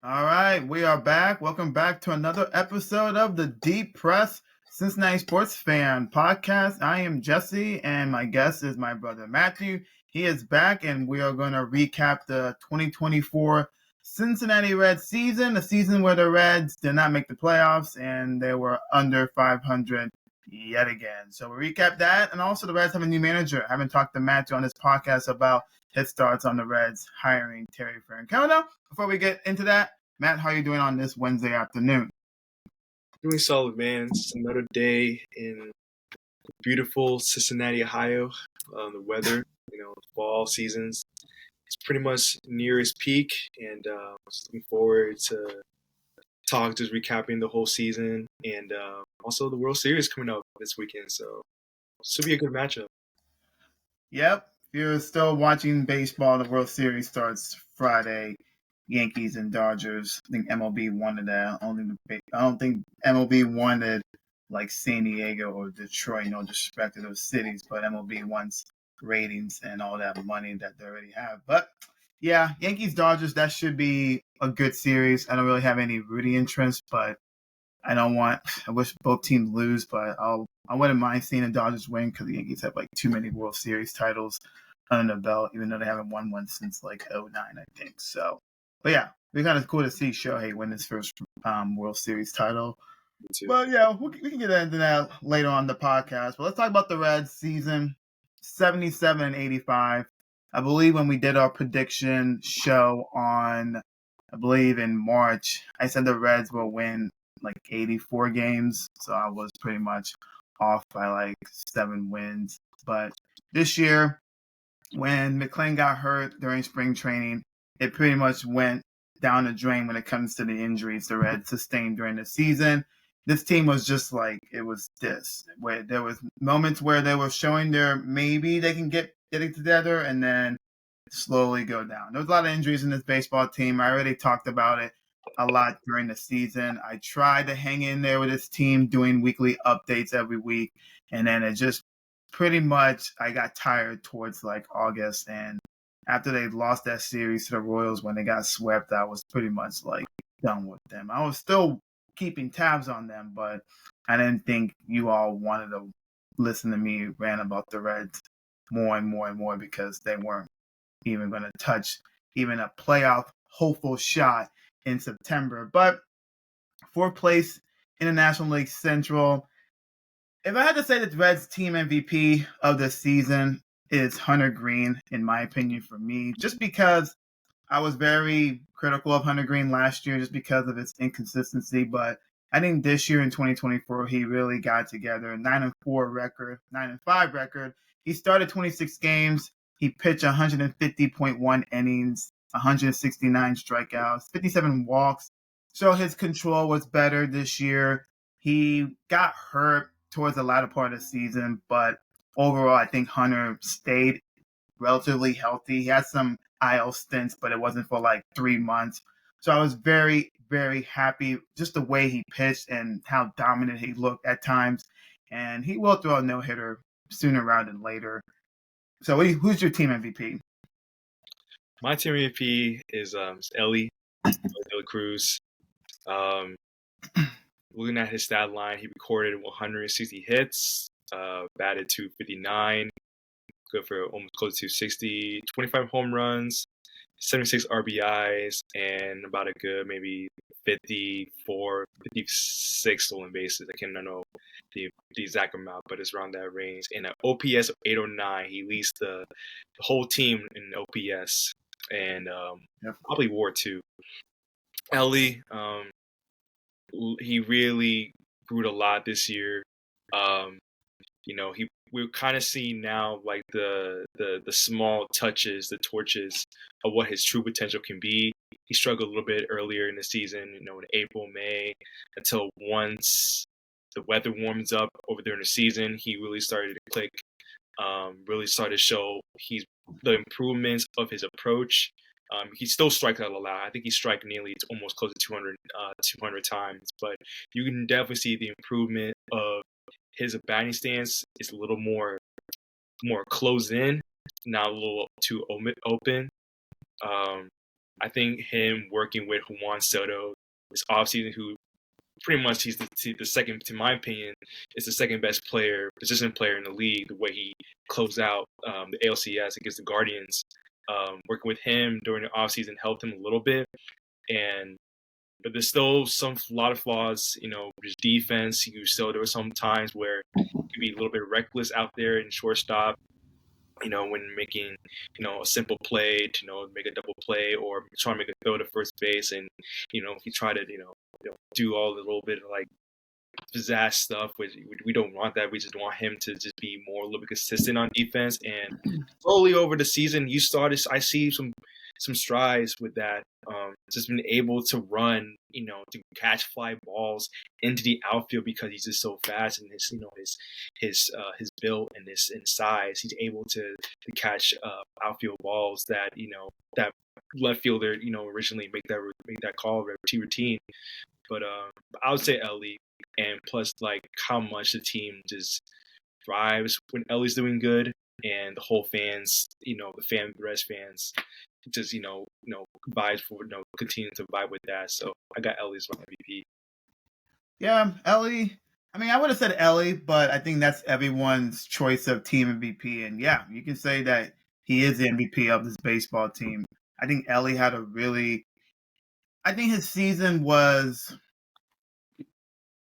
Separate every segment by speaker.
Speaker 1: All right, we are back. Welcome back to another episode of the Deep Press Cincinnati Sports Fan Podcast. I am Jesse, and my guest is my brother Matthew. He is back, and we are going to recap the 2024 Cincinnati Reds season, the season where the Reds did not make the playoffs and they were under 500 yet again. So we recap that, and also the Reds have a new manager. I haven't talked to Matthew on this podcast about his thoughts on the Reds hiring Terry Francona. Before we get into that, Matt, how are you doing on this Wednesday afternoon?
Speaker 2: Doing solid, man. It's another day in beautiful Cincinnati, Ohio. The weather, fall seasons. It's pretty much near its peak, and just looking forward to just recapping the whole season, and also the World Series coming up this weekend. So this will be a good matchup.
Speaker 1: Yep. If you're still watching baseball, the World Series starts Friday. Yankees and Dodgers. I think MLB wanted that. I don't think MLB wanted like San Diego or Detroit, no disrespect to those cities, but MLB wants ratings and all that money that they already have. But yeah, Yankees Dodgers, that should be a good series. I don't really have any rooting interest, but I wish both teams lose, but I wouldn't mind seeing the Dodgers win because the Yankees have like too many World Series titles under the belt, even though they haven't won one since like '09, I think. So, but yeah, it'd be kind of cool to see Shohei win his first World Series title. But yeah, we can get into that later on the podcast. But let's talk about the Reds season 77 and 85. I believe when we did our prediction show I believe in March, I said the Reds will win like 84 games. So I was pretty much off by like 7 wins. But this year, when McClain got hurt during spring training, it pretty much went down the drain when it comes to the injuries the Reds sustained during the season. This team was just like it was this, where there was moments where they were showing maybe they can get it together and then slowly go down. There was a lot of injuries in this baseball team. I already talked about it a lot during the season. I tried to hang in there with this team doing weekly updates every week, and then it just pretty much I got tired towards like August, and after they lost that series to the Royals when they got swept, I was pretty much like done with them. I was still keeping tabs on them, but I didn't think you all wanted to listen to me rant about the Reds more and more and more because they weren't even going to touch even a playoff hopeful shot in September. But fourth place in the National League Central. If I had to say that the Reds team MVP of the season is Hunter Green, in my opinion, for me, just because I was very critical of Hunter Green last year just because of his inconsistency. But I think this year in 2024, he really got together. 9-4 record, 9-5 record. He started 26 games. He pitched 150.1 innings, 169 strikeouts, 57 walks. So his control was better this year. He got hurt towards the latter part of the season, but overall, I think Hunter stayed relatively healthy. He had some IL stints, but it wasn't for like 3 months. So I was very, very happy just the way he pitched and how dominant he looked at times. And he will throw a no hitter sooner rather than later. So who's your team MVP?
Speaker 2: My team MVP is Ellie De La Cruz. Um, Looking at his stat line, he recorded 160 hits, batted 259, good for almost close to 60, 25 home runs, 76 RBIs, and about a good maybe 54, 56 stolen bases. I can't know the exact amount, but it's around that range. And an OPS of 809, he leads the whole team in OPS, and probably WAR too. Ellie, he really grew a lot this year. Um, we're kind of seeing now like the small touches, the torches of what his true potential can be. He struggled a little bit earlier in the season, in April, May, until once the weather warms up over during the season, he really started to click. Really started to show the improvements of his approach. He still strikes out a lot. I think he strikes nearly almost close to 200 times, but you can definitely see the improvement of his batting stance is a little more closed in, not a little too open. Um, I think him working with Juan Soto this offseason, who pretty much he's the second, to my opinion, is the second best position player in the league. The way he closed out the ALCS against the Guardians, working with him during the offseason helped him a little bit. But there's still a lot of flaws. His defense. There were some times where he could be a little bit reckless out there in shortstop. When making, a simple play to, make a double play or trying to make a throw to first base, and if you try to, do all the little bit of like pizzazz stuff, which we don't want that. We just want him to just be a little bit consistent on defense. And slowly over the season, I see some strides with that. Just been able to run, to catch fly balls into the outfield because he's just so fast, and his build and his size. He's able to catch outfield balls that that left fielder originally make that call routine. But I would say Ellie, and plus like how much the team just thrives when Ellie's doing good, and the whole fans, the Reds fans, just vibe for continue to vibe with that. So I got Ellie as my MVP.
Speaker 1: Yeah, Ellie. I mean, I would have said Ellie, but I think that's everyone's choice of team MVP. And yeah, you can say that he is the MVP of this baseball team. I think Ellie had I think his season was,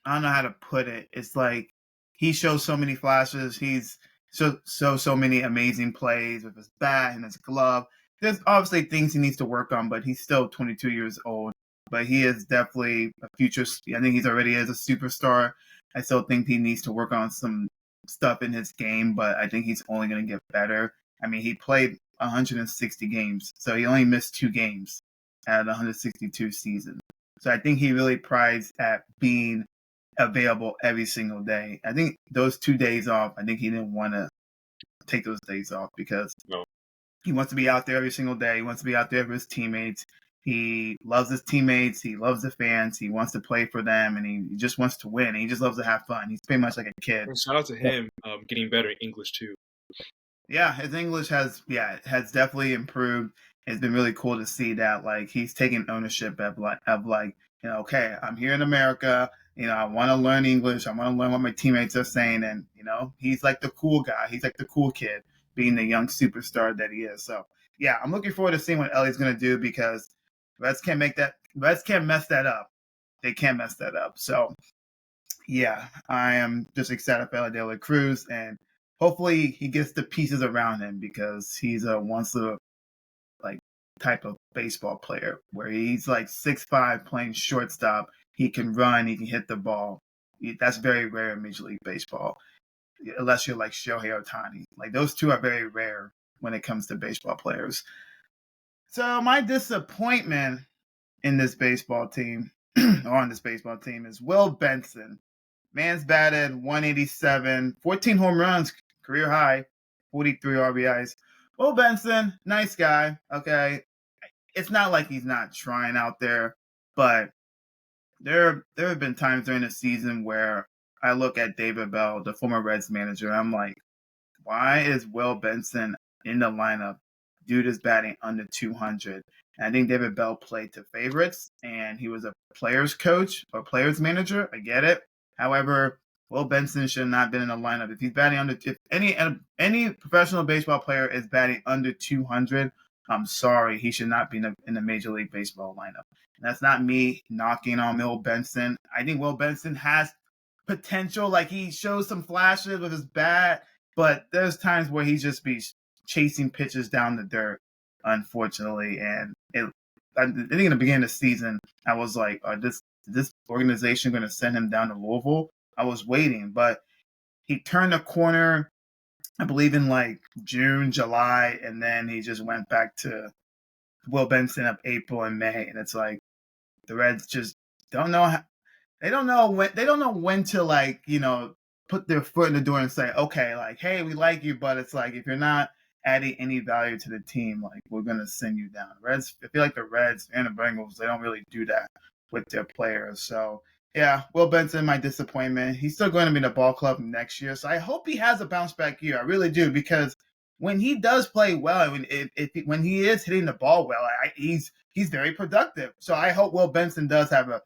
Speaker 1: I don't know how to put it. It's like he shows so many flashes. He's so many amazing plays with his bat and his glove. There's obviously things he needs to work on, but he's still 22 years old. But he is definitely a future. I think he's already is a superstar. I still think he needs to work on some stuff in his game, but I think he's only going to get better. I mean, he played 160 games, so he only missed 2 games out of the 162 season. So I think he really prides at being available every single day. I think those 2 days off, I think he didn't want to take those days off because he wants to be out there every single day. He wants to be out there with his teammates. He loves his teammates. He loves the fans. He wants to play for them, and he just wants to win. And he just loves to have fun. He's pretty much like a kid.
Speaker 2: And shout out to him getting better in English too.
Speaker 1: Yeah, his English has definitely improved. It's been really cool to see that like he's taking ownership of okay, I'm here in America. I want to learn English. I want to learn what my teammates are saying, and he's like the cool guy. He's like the cool kid, being the young superstar that he is. So yeah, I'm looking forward to seeing what Ellie's gonna do because Reds can't mess that up. They can't mess that up. So yeah, I am just excited for Ellie De La Cruz, and hopefully he gets the pieces around him because he's a like type of baseball player where he's like 6'5", playing shortstop. He can run, he can hit the ball. That's very rare in Major League Baseball, unless you're like Shohei Ohtani. Like those two are very rare when it comes to baseball players. So my disappointment in this baseball team, or on this baseball team, is Will Benson. Man's batted 187, 14 home runs, career high, 43 RBIs. Will Benson, nice guy. Okay, it's not like he's not trying out there, but there have been times during the season where I look at David Bell, the former Reds manager, and I'm like, why is Will Benson in the lineup? Dude is batting under 200. And I think David Bell played to favorites, and he was a player's coach or player's manager. I get it. However, Will Benson should not have been in the lineup. If he's batting if any professional baseball player is batting under 200, I'm sorry, he should not be in the Major League Baseball lineup. And that's not me knocking on Will Benson. I think Will Benson has potential. Like he shows some flashes with his bat, but there's times where he just be chasing pitches down the dirt, unfortunately. And I think in the beginning of the season, I was like, is this organization going to send him down to Louisville? I was waiting, but he turned a corner, I believe in like June, July, and then he just went back to Will Benson of April and May. And it's like the Reds just don't know they don't know when to like, put their foot in the door and say, okay, like, hey, we like you, but it's like if you're not adding any value to the team, like we're gonna send you down. Reds, I feel like the Reds and the Bengals, they don't really do that with their players. So yeah, Will Benson, my disappointment. He's still going to be in the ball club next year, so I hope he has a bounce back year. I really do, because when he does play well, when he is hitting the ball well, he's he's very productive. So I hope Will Benson does have a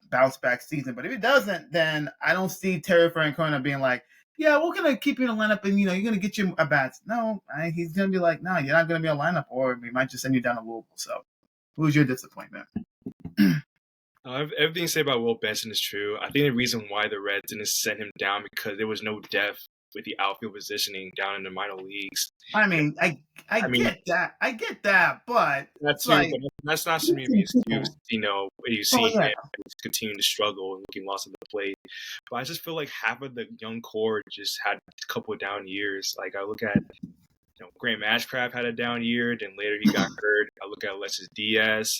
Speaker 1: bounce back season. But if he doesn't, then I don't see Terry Francona being like, yeah, we're gonna keep you in the lineup, and you're gonna get you a bats. No, he's gonna be like, no, you're not gonna be a lineup, or we might just send you down to Louisville. So, who's your disappointment?
Speaker 2: Everything you say about Will Benson is true. I think the reason why the Reds didn't send him down because there was no depth with the outfield positioning down in the minor leagues.
Speaker 1: I mean, I
Speaker 2: I mean,
Speaker 1: get that, but
Speaker 2: that's
Speaker 1: it's
Speaker 2: true,
Speaker 1: like,
Speaker 2: but that's not something to be excused. You
Speaker 1: oh
Speaker 2: see
Speaker 1: yeah,
Speaker 2: him continuing to struggle and looking lost at the plate. But I just feel like half of the young core just had a couple of down years. Like I look at Grant Matchcraft had a down year, then later he got hurt. I look at Alexis Diaz.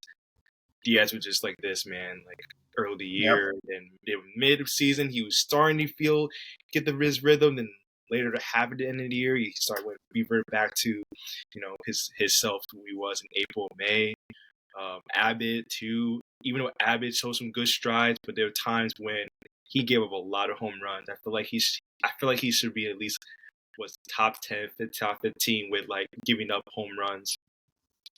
Speaker 2: Diaz was just like this, man, like early the
Speaker 1: yep,
Speaker 2: year. Then mid season, he was starting to get his rhythm. Then later to half at the end of the year, he started to revert back to, his self who he was in April, May. Abbott too. Even though Abbott showed some good strides, but there were times when he gave up a lot of home runs. I feel like he should be at least was top 10, top 15 with like giving up home runs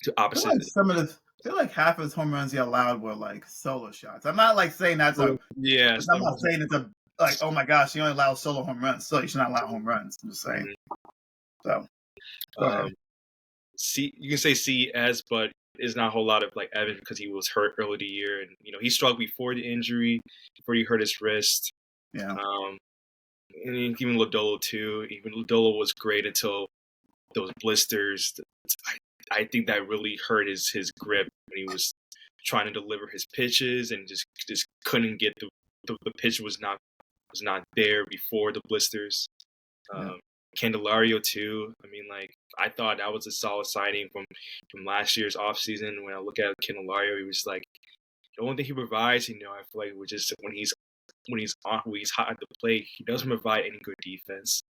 Speaker 2: to
Speaker 1: I feel
Speaker 2: opposites.
Speaker 1: like I feel like half of his home runs he allowed were like solo shots. I'm not like saying that's a.
Speaker 2: Yeah,
Speaker 1: I'm not saying it's a like, oh my gosh, you only allow solo home runs, so you should not allow home runs. I'm just saying. So, go ahead.
Speaker 2: You can say CS, but there's not a whole lot of like evidence because he was hurt early the year, and he struggled before the injury, before he hurt his wrist.
Speaker 1: Yeah.
Speaker 2: And even Lodolo too. Even Lodolo was great until those blisters. I think that really hurt his grip when he was trying to deliver his pitches and just couldn't get the pitch was not there before the blisters.
Speaker 1: Yeah.
Speaker 2: Candelario too. I mean, like I thought that was a solid signing from last year's offseason. When I look at Candelario, he was like the only thing he provides. I feel like was just when he's hot at the plate, he doesn't provide any good defense.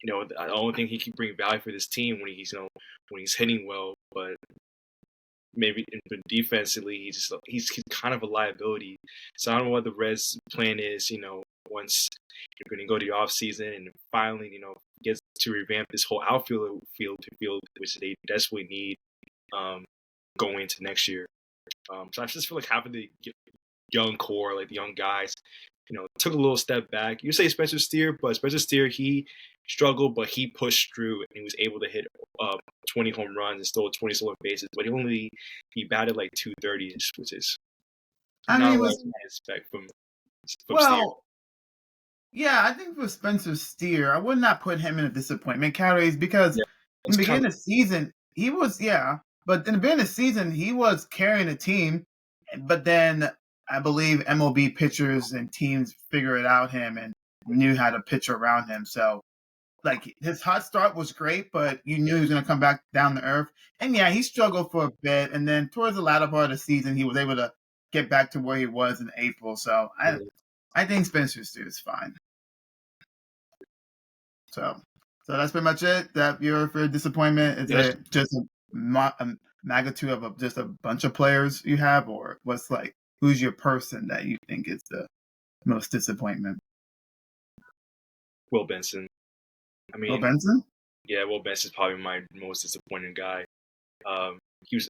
Speaker 2: The only thing he can bring value for this team when he's hitting well, but maybe defensively he's kind of a liability. So I don't know what the Reds' plan is. Once you're going to go to the off season and finally gets to revamp this whole outfield field, which they desperately need going into next year. So I just feel like half of the young core, like the young guys, took a little step back. You say Spencer Steer, but Spencer Steer, he struggled, but he pushed through and he was able to hit 20 home runs and stole 20 stolen bases. But he batted like 230, which is not what I expect from Steer.
Speaker 1: Yeah, I think for Spencer Steer, I would not put him in a disappointment category because in the beginning of the season, he was, but in the beginning of the season, he was carrying the team. But then I believe MLB pitchers and teams figured out him and knew how to pitch around him. So, like, his hot start was great, but you knew he was going to come back down to earth. And he struggled for a bit. And then towards the latter part of the season, he was able to get back to where he was in April. So, I think Spencer Steer is fine. So that's pretty much it. That your disappointment is it just a magnitude of just a bunch of players you have, or who's your person that you think is the most disappointment?
Speaker 2: Will Benson. I mean,
Speaker 1: Will Benson?
Speaker 2: Yeah, Will Benson's probably my most disappointing guy. It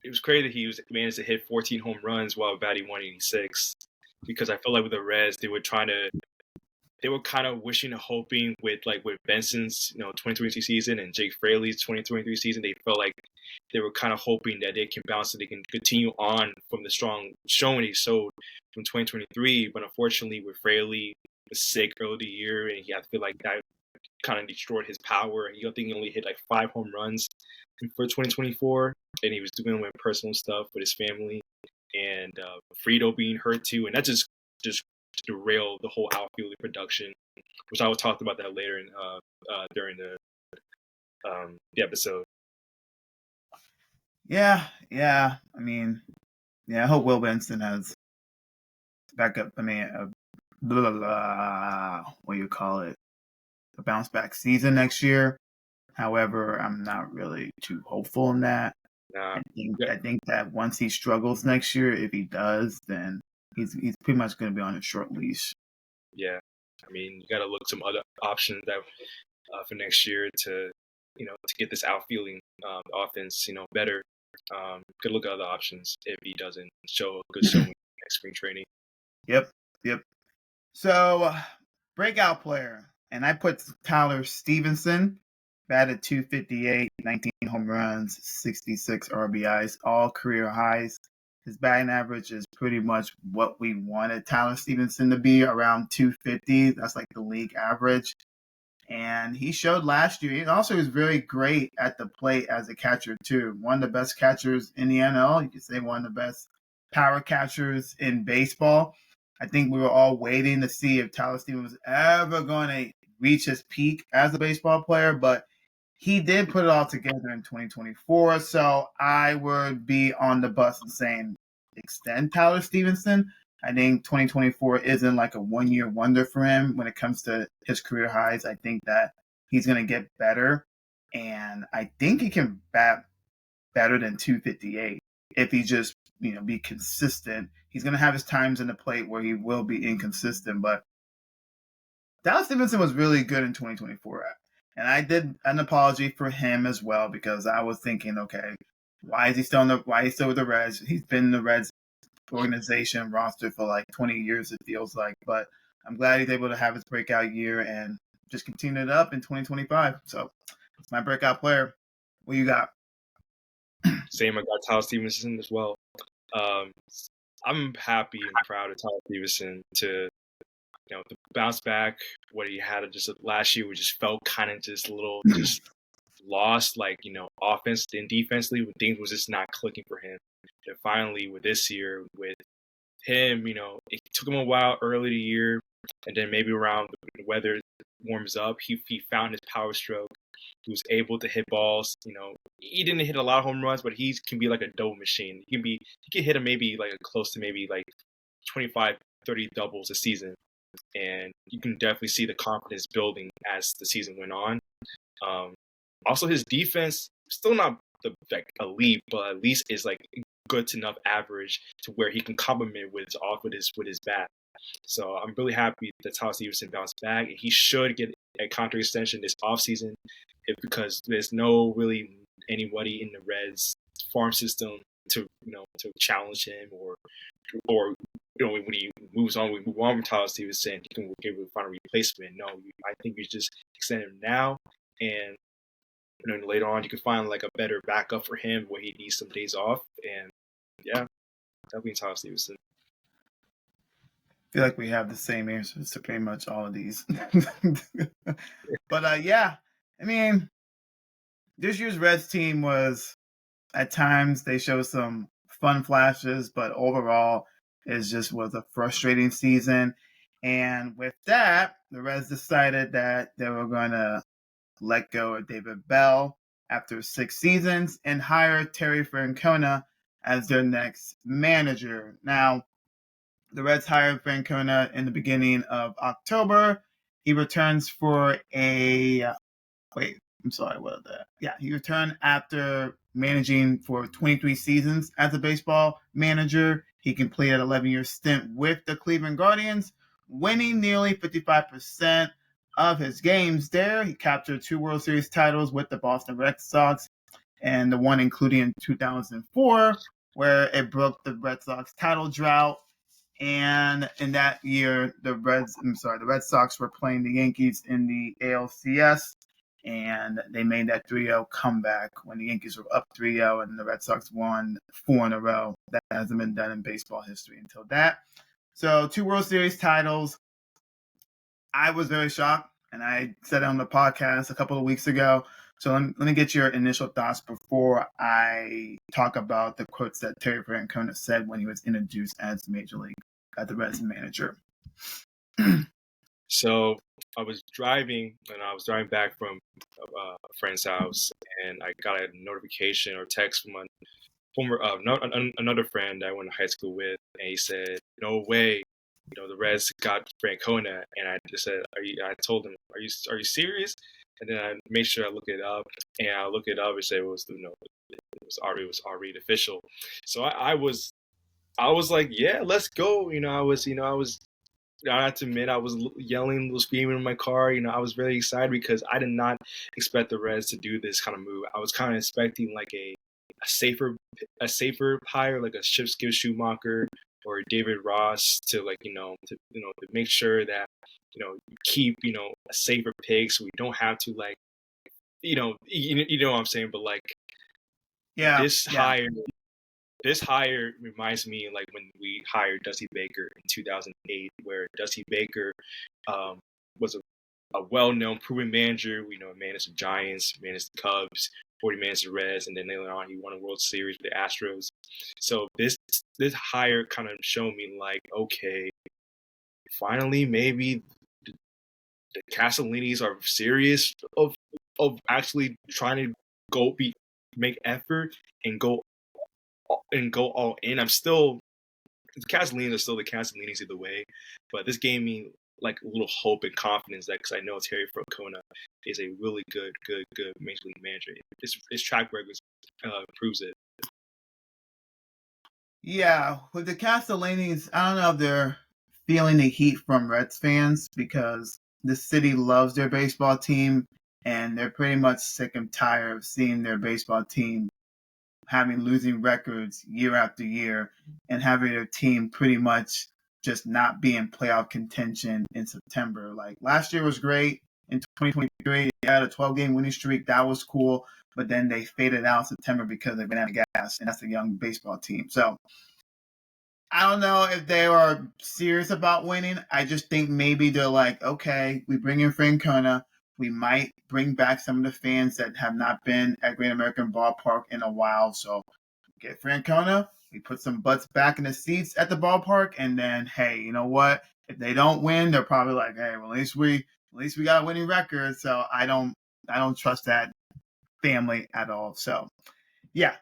Speaker 2: was crazy that he managed to hit 14 home runs while batting 186. Because I felt like with the Reds, they were kind of wishing and hoping with Benson's 2023 season and Jake Fraley's 2023 season. They felt like they were kind of hoping that they can bounce and they can continue on from the strong showing he showed from 2023. But unfortunately, with Fraley was sick early the year, and I feel like that kind of destroyed his power. I think he only hit 5 home runs for 2024, and he was doing with personal stuff with his family, and Frito being hurt too, and that just derailed the whole outfield production, which I will talk about that later during the episode.
Speaker 1: Yeah. I mean, I hope Will Benson has backup. I mean, what do you call it? A bounce back season next year. However, I'm not really too hopeful in that. I think that once he struggles next year, if he does, then he's pretty much going to be on a short leash.
Speaker 2: Yeah, I mean, you got to look some other options that for next year to to get this outfielding offense better. Could look at other options if he doesn't show a good showing next spring training.
Speaker 1: Yep. So, breakout player, and I put Tyler Stevenson, batted 258, 19 home runs, 66 RBIs, all career highs. His batting average is pretty much what we wanted Tyler Stevenson to be, around 250. That's like the league average. And he showed last year. He also was very great at the plate as a catcher, too. One of the best catchers in the NL. You could say one of the best power catchers in baseball. I think we were all waiting to see if Tyler Stevenson was ever going to reach his peak as a baseball player, but he did put it all together in 2024. So I would be on the bus and saying extend Tyler Stevenson. I think 2024 isn't like a one-year wonder for him when it comes to his career highs. I think that he's going to get better, and I think he can bat better than 258 if he just be consistent. He's going to have his times in the plate where he will be inconsistent, but Dallas Stevenson was really good in 2024. And I did an apology for him as well because I was thinking, okay, why is he still with the Reds? He's been in the Reds organization roster for like 20 years, it feels like. But I'm glad he's able to have his breakout year and just continue it up in 2025. So it's my breakout player. What you got?
Speaker 2: Same, I got Tyler Stevenson as well. I'm happy and proud of Tyler Stevenson to bounce back. What he had just last year, we just felt kind of just a little just lost, like offense and defensively, when things was just not clicking for him. And finally, with this year, with him, it took him a while early in the year, and then maybe around the weather warms up, he found his power stroke. He was able to hit balls. He didn't hit a lot of home runs, but he can be like a double machine. He can hit him maybe like close to maybe like 25, 30 doubles a season. And you can definitely see the confidence building as the season went on. Also, his defense still not like elite, but at least is like good enough average to where he can complement with his bat. So I'm really happy that Tyler Stevenson bounced back. He should get a contract extension this offseason because there's no really anybody in the Reds farm system to challenge him or when he moves on, we move on from Tyler Stevenson, he can be able to find a replacement. No, I think you just extend him now, and later on you can find like a better backup for him where he needs some days off. And yeah, definitely Tyler Stevenson.
Speaker 1: I feel like we have the same answers to pretty much all of these. But yeah, I mean, this year's Reds team was, at times, they showed some fun flashes, but overall, it just was a frustrating season. And with that, the Reds decided that they were going to let go of David Bell after 6 seasons and hire Terry Francona as their next manager. Now, the Reds hired Francona in the beginning of October. He returns for a he returned after managing for 23 seasons as a baseball manager. He completed an 11-year stint with the Cleveland Guardians, winning nearly 55% of his games there. He captured 2 World Series titles with the Boston Red Sox, and the one including in 2004, where it broke the Red Sox title drought. And in that year, the Red Sox were playing the Yankees in the ALCS, and they made that 3-0 comeback when the Yankees were up 3-0 and the Red Sox won 4 in a row. That hasn't been done in baseball history until that. So 2 World Series titles. I was very shocked, and I said it on the podcast a couple of weeks ago. So let me get your initial thoughts before I talk about the quotes that Terry Francona said when he was introduced as Major League the Reds manager.
Speaker 2: So I was driving back from a friend's house, and I got a notification or text from another friend I went to high school with, and he said, "No way, the Reds got Francona." And I just said, I told him, "Are you serious?" And then I made sure I looked it up, and I looked it up and said it was already official. So I was like, yeah, let's go. I have to admit, I was yelling, screaming in my car. I was really excited because I did not expect the Reds to do this kind of move. I was kind of expecting like a a safer hire like a Skip Schumacher or David Ross to to make sure that you keep a safer pick so we don't have to you know what I'm saying, but like
Speaker 1: Yeah,
Speaker 2: this
Speaker 1: yeah.
Speaker 2: hire this hire reminds me like when we hired Dusty Baker in 2008, where Dusty Baker was a well-known, proven manager. We know managed the Giants, managed the Cubs, 40 managed the Reds, and then later on he won a World Series with the Astros. So this hire kind of showed me like, okay, finally maybe the Castellinis are serious of actually trying to make effort and go all in. I'm still the Castellinis are still the Castellinis either way, but this gave me like a little hope and confidence that because I know Terry Francona is a really good major league manager. His track record proves it.
Speaker 1: Yeah, with the Castellinis, I don't know if they're feeling the heat from Reds fans because the city loves their baseball team and they're pretty much sick and tired of seeing their baseball team having losing records year after year and having their team pretty much just not be in playoff contention in September. Like last year was great in 2023. They had a 12-game winning streak. That was cool. But then they faded out in September because they ran out of gas, and that's a young baseball team. So I don't know if they are serious about winning. I just think maybe they're like, okay, we bring in Francona. We might bring back some of the fans that have not been at Great American Ballpark in a while. So get Francona. We put some butts back in the seats at the ballpark, and then hey, you know what? If they don't win, they're probably like, hey, well, at least we got a winning record. So I don't trust that family at all. So yeah,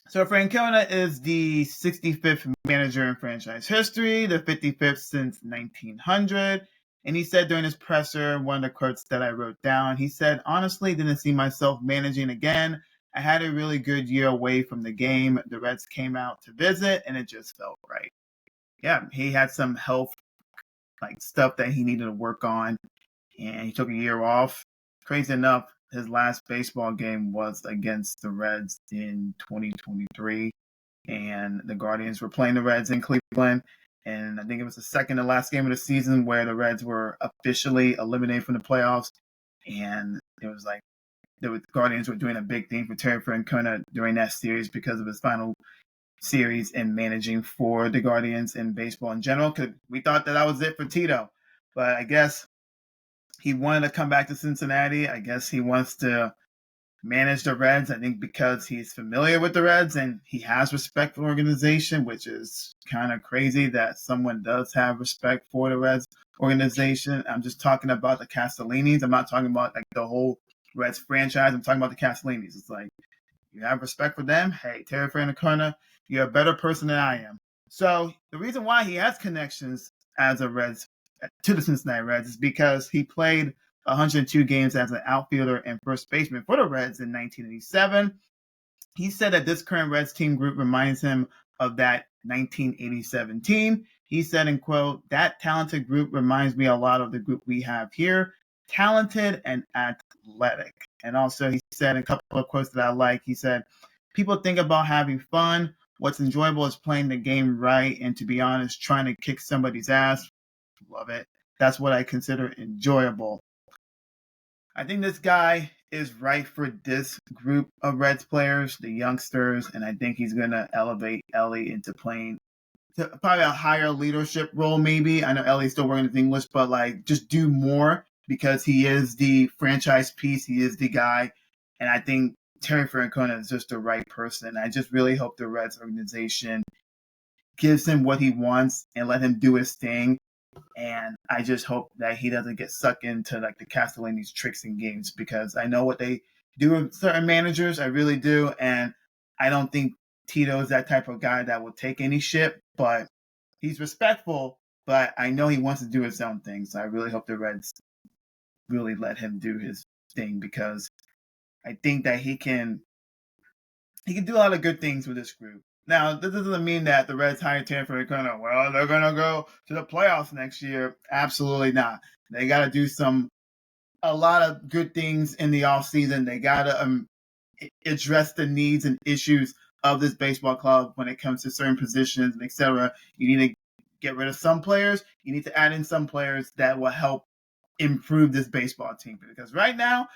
Speaker 1: so Francona is the 65th manager in franchise history, the 55th since 1900. And he said during his presser, one of the quotes that I wrote down, he said, honestly, didn't see myself managing again. I had a really good year away from the game. The Reds came out to visit, and it just felt right. Yeah, he had some health like stuff that he needed to work on, and he took a year off. Crazy enough, his last baseball game was against the Reds in 2023, and the Guardians were playing the Reds in Cleveland. And I think it was the second to last game of the season where the Reds were officially eliminated from the playoffs. And it was like the Guardians were doing a big thing for Terry Francona during that series because of his final series and managing for the Guardians in baseball in general. Because we thought that was it for Tito, but I guess he wanted to come back to Cincinnati. I guess he wants to manage the Reds. I think because he's familiar with the Reds and he has respect for the organization, which is kind of crazy that someone does have respect for the Reds organization. I'm just talking about the Castellinis. I'm not talking about like the whole Reds franchise. I'm talking about the Castellinis. It's like you have respect for them. Hey, Terry Francona, you're a better person than I am. So the reason why he has connections as a Reds to the Cincinnati Reds is because he played 102 games as an outfielder and first baseman for the Reds in 1987. He said that this current Reds team group reminds him of that 1987 team. He said, in quote, that talented group reminds me a lot of the group we have here, talented and athletic. And also he said a couple of quotes that I like. He said, people think about having fun. What's enjoyable is playing the game right. And to be honest, trying to kick somebody's ass, love it. That's what I consider enjoyable. I think this guy is right for this group of Reds players, the youngsters, and I think he's going to elevate Ellie into playing to probably a higher leadership role, maybe. I know Ellie's still working with English, but like just do more because he is the franchise piece. He is the guy. And I think Terry Francona is just the right person. I just really hope the Reds organization gives him what he wants and let him do his thing. And I just hope that he doesn't get sucked into like the Castellini's tricks and games because I know what they do with certain managers. I really do. And I don't think Tito is that type of guy that will take any shit, but he's respectful, but I know he wants to do his own thing. So I really hope the Reds really let him do his thing because I think that he can do a lot of good things with this group. Now, this doesn't mean that the Reds hired Terry Francona. Well, they're going to go to the playoffs next year. Absolutely not. They got to do a lot of good things in the offseason. They got to address the needs and issues of this baseball club when it comes to certain positions and etc. You need to get rid of some players. You need to add in some players that will help improve this baseball team. Because right now,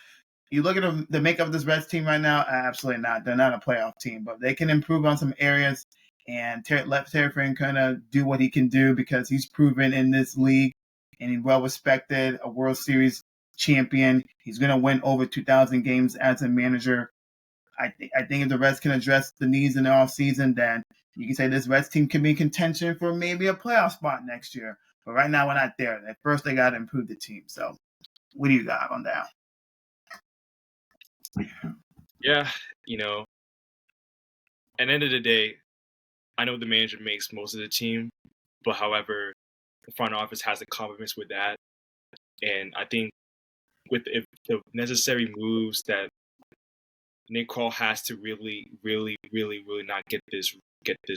Speaker 1: you look at the makeup of this Reds team right now, absolutely not. They're not a playoff team, but they can improve on some areas and let Terry Francona do what he can do because he's proven in this league and he's well respected, a World Series champion. He's going to win over 2,000 games as a manager. I think if the Reds can address the needs in the offseason, then you can say this Reds team can be in contention for maybe a playoff spot next year. But right now, we're not there. At first, they got to improve the team. So, what do you got on that?
Speaker 2: Yeah, at the end of the day, I know the manager makes most of the team, but however, the front office has the compliments with that. And I think with the necessary moves that Nick Kroll has to really, really, really, really not get this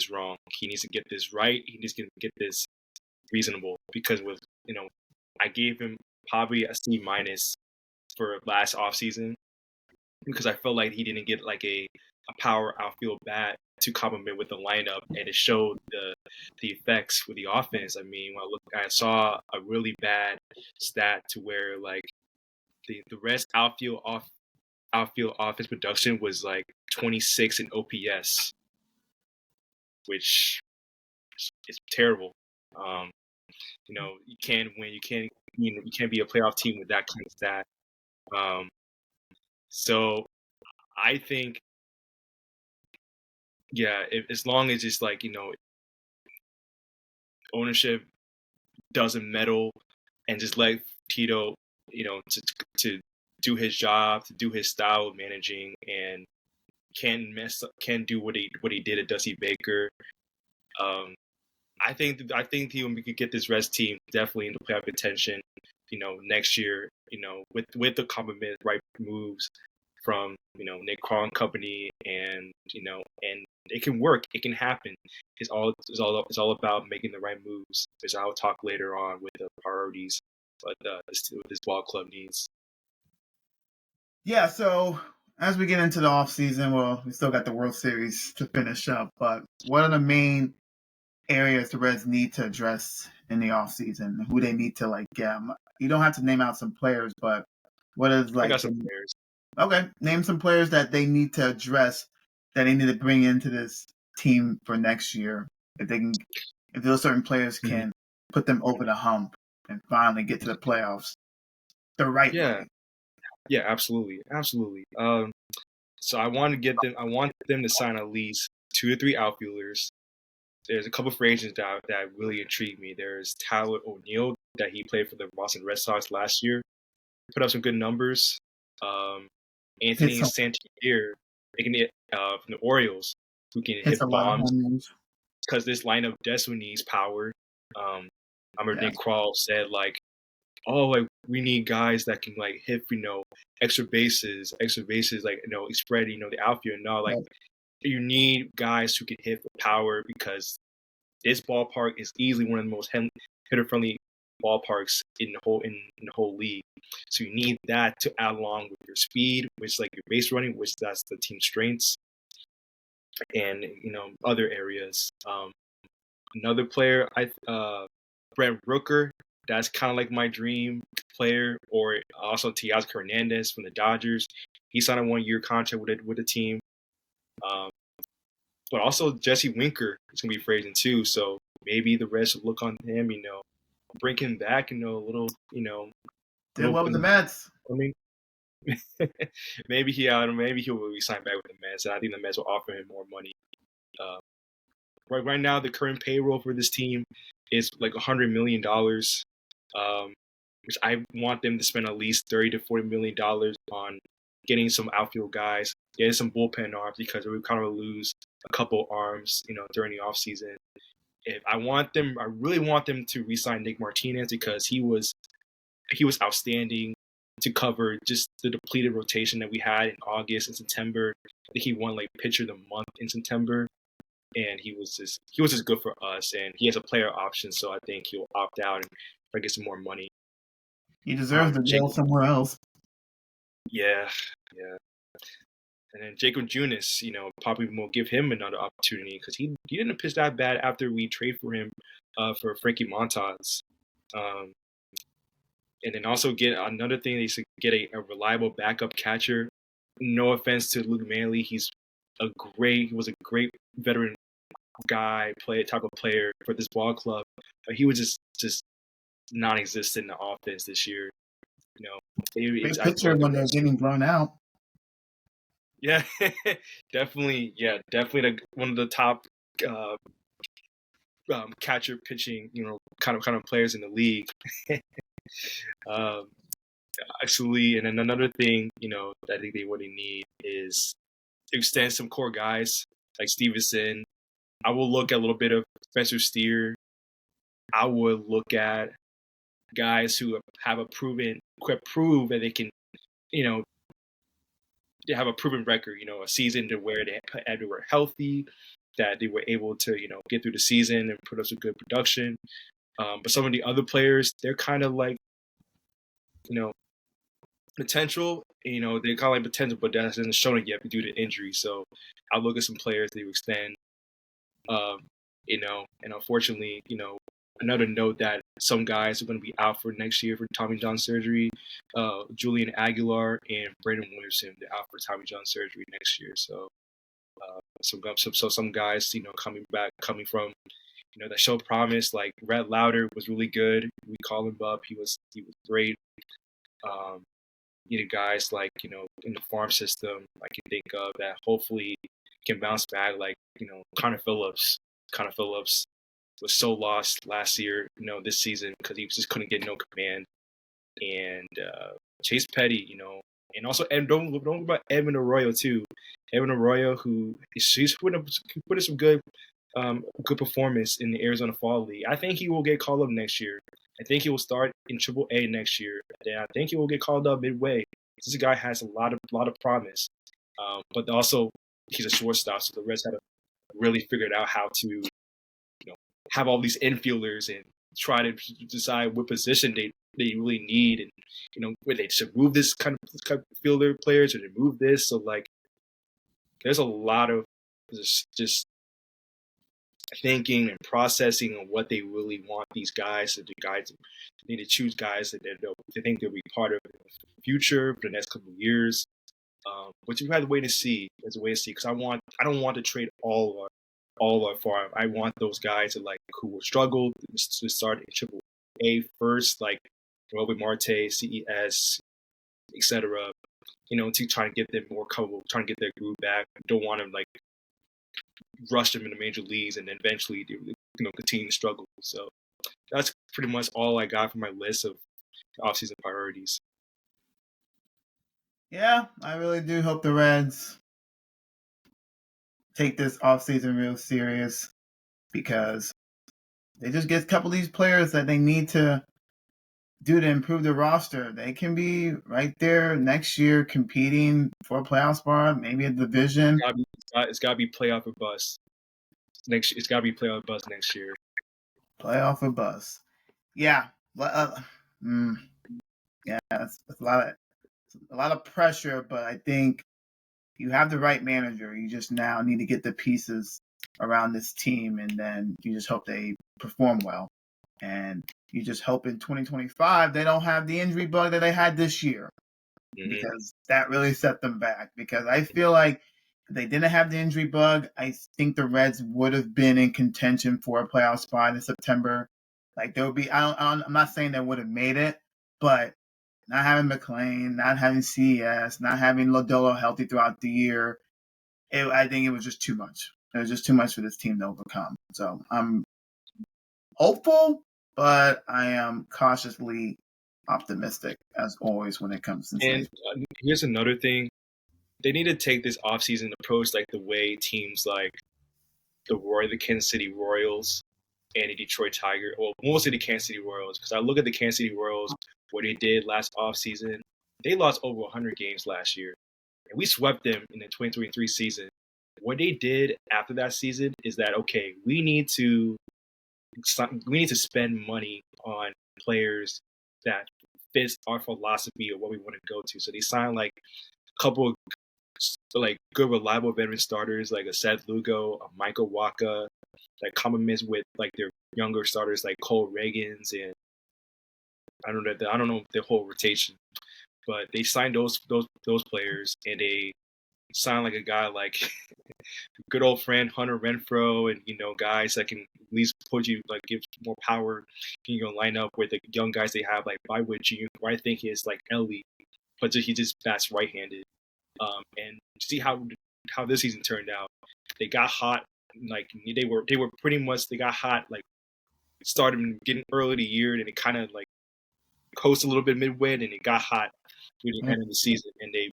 Speaker 2: wrong. He needs to get this right. He needs to get this reasonable because I gave him probably a C minus for last offseason because I felt like he didn't get like a power outfield bat to complement with the lineup, and it showed the effects with the offense. I mean, when I saw a really bad stat to where like the Reds outfield offense production was like 26 in OPS, which is terrible. You can't win. You can't be a playoff team with that kind of stat. So I think, yeah, as long as it's like ownership doesn't meddle and just let Tito, to do his job, to do his style of managing, and can do what he did at Dusty Baker. I think we could get this Reds team definitely into playoff contention. Next year. With the complement right moves from Nick Kroll and company, and and it can work. It can happen. It's all about making the right moves. As I'll talk later on with the priorities, but this ball club needs.
Speaker 1: Yeah. So as we get into the off season, well, we still got the World Series to finish up. But what are the main areas the Reds need to address in the off season? Who they need to get? You don't have to name out some players, but what is
Speaker 2: I got some players.
Speaker 1: Okay, name some players that they need to address, that they need to bring into this team for next year. If those certain players can put them over the hump and finally get to the playoffs the right way.
Speaker 2: Yeah, absolutely. So I want them to sign at least 2 or 3 outfielders. There's a couple of free agents that really intrigue me. There's Tyler O'Neill, that he played for the Boston Red Sox last year. Put up some good numbers. Anthony Santiago, from the Orioles, who can hit bombs, because this lineup desperately needs power. I remember Nick Kroll said we need guys that can hit extra bases, spread the outfield. No, you need guys who can hit with power, because this ballpark is easily one of the most hitter friendly ballparks in the whole league. So you need that to add along with your speed, which is your base running, which that's the team's strengths, and other areas. Another player, Brent Rooker, that's kind of like my dream player, or also Teoscar Hernandez from the Dodgers. He signed a 1-year contract with the team. But also Jesse Winker is going to be free agent too, so maybe the Reds should look on him, bring him back, a little,
Speaker 1: Did well with the Mets.
Speaker 2: I mean, maybe he will resign back with the Mets, and I think the Mets will offer him more money. Right now, the current payroll for this team is like $100 million, which I want them to spend at least $30 to $40 million on getting some outfield guys, getting some bullpen arms, because we kind of lose a couple arms, during the offseason. I really want them to re-sign Nick Martinez, because he was outstanding to cover just the depleted rotation that we had in August and September. I think he won pitcher of the month in September, and he was just good for us, and he has a player option, so I think he'll opt out and try to get some more money.
Speaker 1: He deserves to go somewhere else.
Speaker 2: Yeah. And then Jacob Junis, probably will give him another opportunity because he didn't pitch that bad after we trade for him for Frankie Montas. And then also get another thing, they should get a reliable backup catcher. No offense to Luke Manley, he was a great veteran type of player for this ball club. But he was just non-existent in the offense this year.
Speaker 1: Big picture when they're getting blown out.
Speaker 2: Yeah, definitely. Yeah, definitely one of the top catcher pitching, kind of players in the league. Actually, and then another thing, that I think they really need is to extend some core guys like Stevenson. I will look at a little bit of Spencer Steer. I would look at guys who have prove that they can, they have a proven record, a season to where they were healthy, that they were able to, get through the season and put up some good production. But some of the other players, they're kind of like, potential, they kind of like potential, but that hasn't shown it yet due to injury. So I'll look at some players to extend, and unfortunately, another note that some guys are going to be out for next year for Tommy John surgery. Julian Aguilar and Brandon Williamson, they're out for Tommy John surgery next year. So some guys, coming from, that show promise, like Rhett Lauder was really good. We called him up. He was great. Guys like, in the farm system, I can think of that hopefully can bounce back, like, Connor Phillips. Connor Phillips was so lost last year, this season because he just couldn't get no command. And Chase Petty, and also, and don't forget about Edwin Arroyo too. Edwin Arroyo, who he's put in some good performance in the Arizona Fall League. I think he will get called up next year. I think he will start in AAA next year. And I think he will get called up midway. This guy has a lot of promise. But also, he's a shortstop, so the Reds had to really figure out how to, have all these infielders and try to decide what position they really need, and where they should move this kind of fielder players or to move this. So like, there's a lot of just thinking and processing on what they really want these guys. So the guys need to choose guys that they think they'll be part of the future for the next couple of years. But you have to wait and see. There's a way to see, because I don't want to trade all our farm. I want those guys who will struggle to start in AAA first, like Robert Marte, CES, etc. To try to get them more comfortable, trying to get their groove back. Don't want to rush them in the major leagues and then eventually continue to struggle. So that's pretty much all I got from my list of offseason priorities.
Speaker 1: Yeah, I really do hope the Reds take this offseason real serious, because they just get a couple of these players that they need to do to improve the roster. They can be right there next year competing for a playoff spot, maybe a division.
Speaker 2: It's got to be playoff or bust. It's got to be playoff or bust next year.
Speaker 1: Playoff or bust. Yeah. Yeah, it's a lot of pressure, but I think you have the right manager. You just now need to get the pieces around this team, and then you just hope they perform well. And you just hope in 2025 they don't have the injury bug that they had this year, because that really set them back. Because I feel like if they didn't have the injury bug, I think the Reds would have been in contention for a playoff spot in September. Like, there would be, I'm not saying they would have made it, but not having McLean, not having CES, not having Lodolo healthy throughout the year, I think it was just too much. It was just too much for this team to overcome. So I'm hopeful, but I am cautiously optimistic, as always, when it comes to Cincinnati.
Speaker 2: And here's another thing. They need to take this offseason approach like the way teams like the Kansas City Royals and the Detroit Tigers, or mostly the Kansas City Royals, because I look at the Kansas City Royals, what they did last offseason. They lost over 100 games last year, and we swept them in the 2023 season. What they did after that season is that, okay, we need to spend money on players that fits our philosophy of what we want to go to. So they signed like a couple of like good reliable veteran starters like a Seth Lugo, a Michael Waka, like complements with like their younger starters like Cole Reagans and I don't know their whole rotation, but they signed those players and they signed like a guy like good old friend Hunter Renfro and guys that can at least put you like give more power. Line up with the young guys they have like Bywood Jr., who I think is like elite, but he just bats right-handed. And see how this season turned out. They got hot, like they were pretty much they got hot like started getting early in the year, and it kind of like coast a little bit midway, and it got hot through the end of the season, and they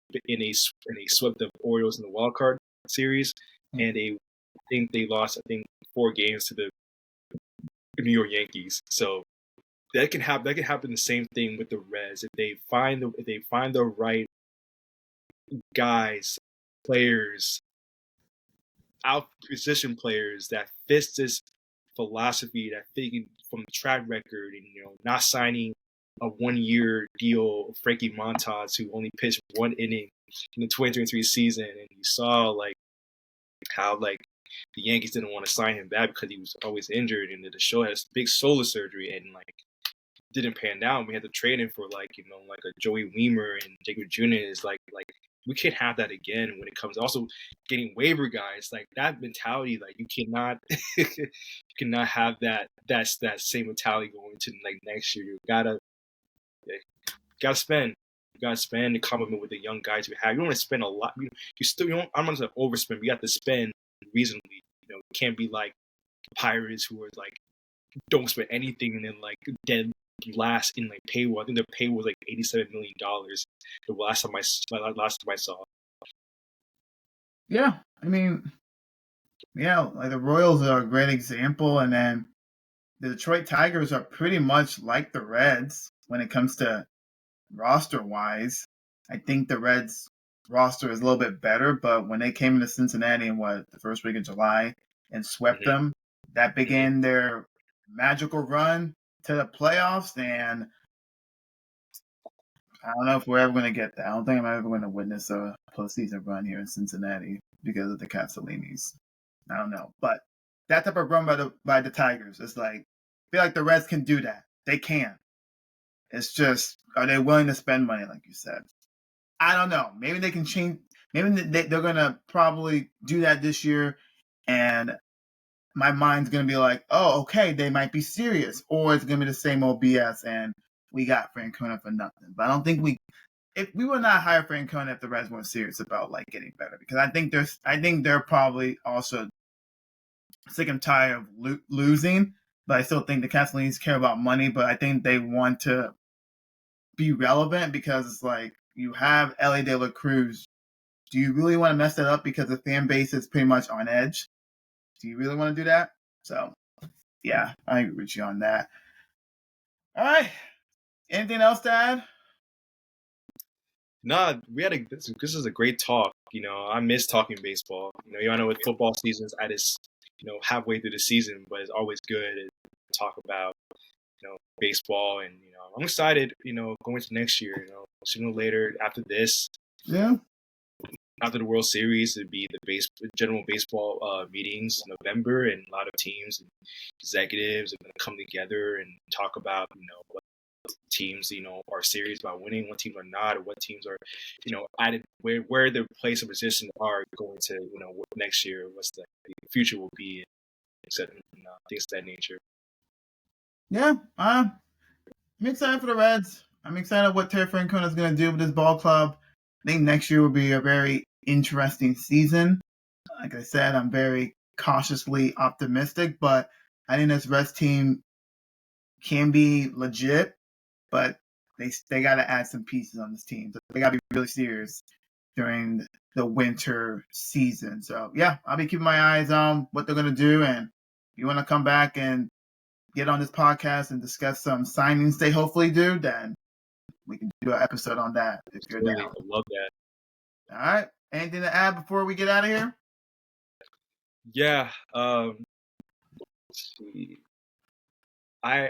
Speaker 2: swept the Orioles in the wild card series, and they lost 4 games to the New York Yankees. So that can happen. That can happen the same thing with the Reds if they find the right guys, players, out position players that fits this philosophy, that fit from track record, and not signing a 1-year deal, Frankie Montas, who only pitched 1 inning in the 2023 season, and you saw like how like the Yankees didn't want to sign him back because he was always injured, and the show had a big shoulder surgery, and like didn't pan down. We had to trade him for like like a Joey Weimer and Jacob Junis. Like we can't have that again when it comes also getting waiver guys. Like that mentality, like you cannot you cannot have that same mentality going to like next year. You gotta spend. You gotta spend to complement with the young guys you have. You don't want to spend a lot. You still you don't. I'm not gonna overspend. But you have to spend reasonably. You can't be like Pirates who are like don't spend anything and then like dead last in like payroll. I think their pay was like $87 million. The last time I saw.
Speaker 1: Yeah, I mean, yeah, like the Royals are a great example, and then the Detroit Tigers are pretty much like the Reds when it comes to roster wise. I think the Reds roster is a little bit better, but when they came into Cincinnati in the first week of July and swept them, that began their magical run to the playoffs, and I don't know if we're ever going to get that. I don't think I'm ever going to witness a postseason run here in Cincinnati because of the Castellinis. I don't know, but that type of run by the Tigers, it's like I feel like the Reds can do that. They can. It's just, are they willing to spend money, like you said? I don't know. Maybe they can change. Maybe they're going to probably do that this year, and my mind's going to be like, oh, okay, they might be serious, or it's going to be the same old BS, and we got Francona for nothing. But I don't think if we would not hire Francona if the Reds weren't serious about like getting better, because I think they're probably also sick and tired of losing. But I still think the Castellinis care about money, but I think they want to be relevant because it's like you have Ellie De La Cruz. Do you really want to mess that up because the fan base is pretty much on edge? Do you really want to do that? So, yeah, I agree with you on that. All right. Anything else to add?
Speaker 2: Nah, we had this is a great talk. I miss talking baseball. I know with football seasons, I just halfway through the season, but it's always good to talk about baseball, and I'm excited. Going to next year. Sooner or later after this,
Speaker 1: Yeah.
Speaker 2: after the World Series, it'd be the general baseball meetings in November, and a lot of teams and executives are going to come together and talk about what teams are serious about winning, what teams are not, or what teams are added where their place and position are going to next year, what's the future will be, etc. Things of that nature.
Speaker 1: Yeah. I'm excited for the Reds. I'm excited what Terry Francona is going to do with this ball club. I think next year will be a very interesting season. Like I said, I'm very cautiously optimistic, but I think this Reds team can be legit, but they got to add some pieces on this team. So they got to be really serious during the winter season. So, yeah, I'll be keeping my eyes on what they're going to do. And if you want to come back and get on this podcast and discuss some signings they hopefully do, then we can do an episode on that if you're down.
Speaker 2: I love that.
Speaker 1: All right. Anything to add before we get out of here?
Speaker 2: Yeah. I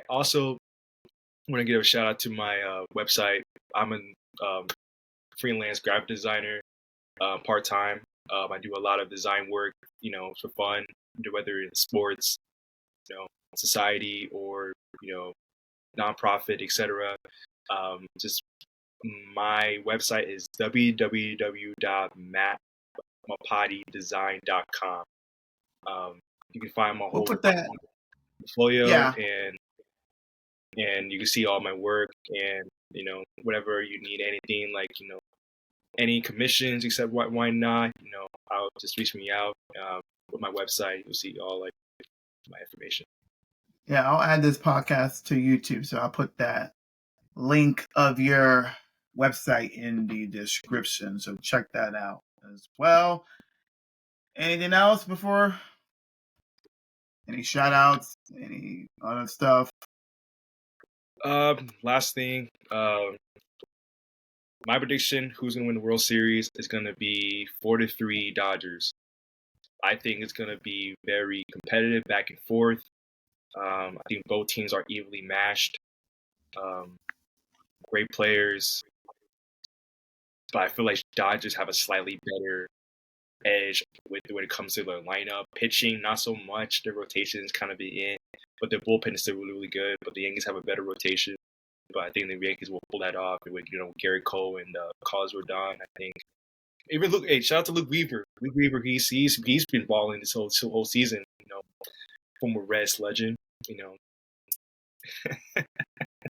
Speaker 2: also want to give a shout out to my website. I'm a freelance graphic designer. part time. I do a lot of design work, for fun, whether in sports, society, or nonprofit, etc. Just my website is www.mattmapatidesign.com. You can find my
Speaker 1: We'll
Speaker 2: whole
Speaker 1: put that.
Speaker 2: portfolio,
Speaker 1: Yeah.
Speaker 2: and you can see all my work, and whatever you need, anything like any commissions, except why not, I'll just reach me out with my website. You'll see all like my information.
Speaker 1: Yeah, I'll add this podcast to YouTube, so I'll put that link of your website in the description. So check that out as well. Anything else before? Any shout outs? Any other stuff?
Speaker 2: Last thing, my prediction: who's gonna win the World Series is gonna be 4-3 Dodgers. I think it's gonna be very competitive, back and forth. I think both teams are evenly matched. Great players, but I feel like Dodgers have a slightly better edge when it comes to their lineup. Pitching, not so much. Their rotation is kind of be in, but their bullpen is still really, really good. But the Yankees have a better rotation. But I think the Yankees will pull that off with Garrett Cole and Cosworth Don. I think. Even shout out to Luke Weaver. Luke Weaver, he's been balling this whole season. Former Reds legend.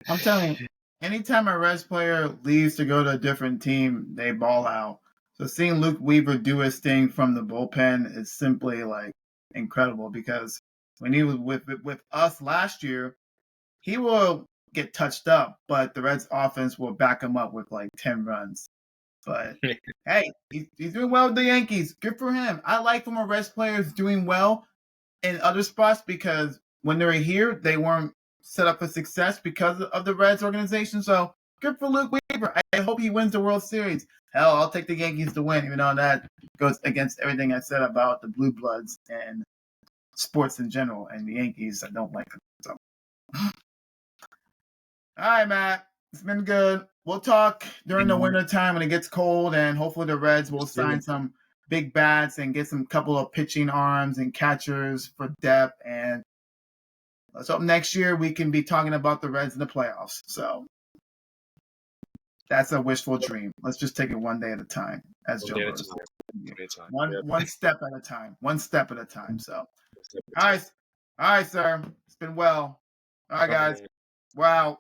Speaker 1: I'm telling you, anytime a Reds player leaves to go to a different team, they ball out. So seeing Luke Weaver do his thing from the bullpen is simply like incredible, because when he was with us last year, he will get touched up, but the Reds offense will back him up with like 10 runs. But hey, he's doing well with the Yankees. Good for him. I like when a Reds player is doing well in other spots, because when they were here, they weren't set up for success because of the Reds organization. So good for Luke Weaver. I hope he wins the World Series. Hell, I'll take the Yankees to win, even though that goes against everything I said about the Blue Bloods and sports in general, and the Yankees. I don't like them. So. All right, Matt. It's been good. We'll talk during the winter time when it gets cold, and hopefully the Reds will sign some big bats and get some couple of pitching arms and catchers for depth. And let's hope next year we can be talking about the Reds in the playoffs. So that's a wishful dream. Let's just take it one day at a time, as Joe Burrow said. One step at a time. One step at a time. So, all right, sir. It's been well. All right, guys. Wow.